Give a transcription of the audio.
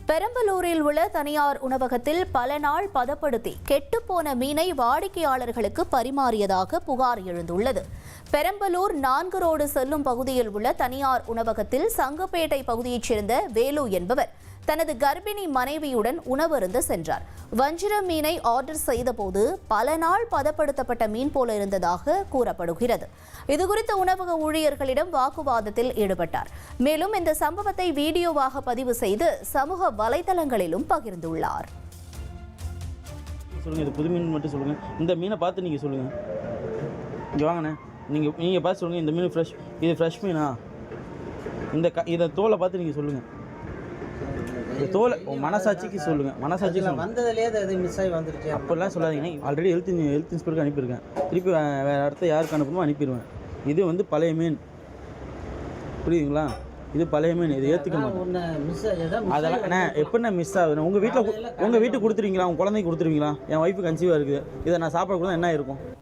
பெரம்பலூரில் உள்ள தனியார் உணவகத்தில் பல நாள் பதப்படுத்தி கெட்டுப்போன மீனை வாடிக்கையாளர்களுக்கு பரிமாறியதாக புகார் எழுந்துள்ளது. பெரம்பலூர் 4 ரோடு செல்லும் பகுதியில் உள்ள தனியார் உணவகத்தில் சங்கப்பேட்டை பகுதியைச் சேர்ந்த வேலு என்பவர் தனது கர்ப்பிணி மனைவியுடன் உணவருந்த சென்றார். வஞ்சிரம் மீனை ஆர்டர் செய்தபோது பல நாள் பதப்படுத்தப்பட்ட மீன் போல இருந்ததாக கூறப்படுகிறது. இதுகுறித்து உணவக ஊழியர்களிடம் வாக்குவாதத்தில் ஈடுபட்டார். மேலும் இந்த சம்பவத்தை வீடியோவாக பதிவு செய்து சமூக வலைதளங்களிலும் பகிர்ந்துள்ளார். சொல்லுங்க, இது புது மீன் மட்டும் சொல்லுங்க. இந்த மீனை பார்த்து நீங்க சொல்லுங்க. இங்க வாங்கண்ணே, நீங்க பார்த்து சொல்லுங்க. இந்த மீன் ஃப்ரெஷ், இது ஃப்ரெஷ் மீனா? இதை தோலை பார்த்து நீங்க சொல்லுங்க. இந்த தோலை மனசாட்சிக்கு சொல்லுங்க. மனசாட்சிக்கு வந்ததுலேயே அது மிஸ் ஆகி வந்துருச்சு அப்படிலாம் சொல்லாதீங்க. ஆல்ரெடி ஹெல்த் இன்ஸ்பெக்டருக்கு அனுப்பியிருக்கேன். திருப்பி வேறு இடத்த யாருக்கு அனுப்பணுமோ அனுப்பிடுவேன். இது வந்து பழைய மீன், புரியுதுங்களா? இது பழைய மீன், இது ஏற்றுக்க மாட்டேன். அதெல்லாம் அண்ணா எப்படின்னா மிஸ் ஆகுது? உங்கள் வீட்டுக்கு கொடுத்துருவீங்களா? உங்கள் குழந்தைக்கு கொடுத்துருவீங்களா? என் ஒய்ஃபு கன்சீவாக இருக்குது. இதை நான் சாப்பிட கூட என்ன இருக்கும்?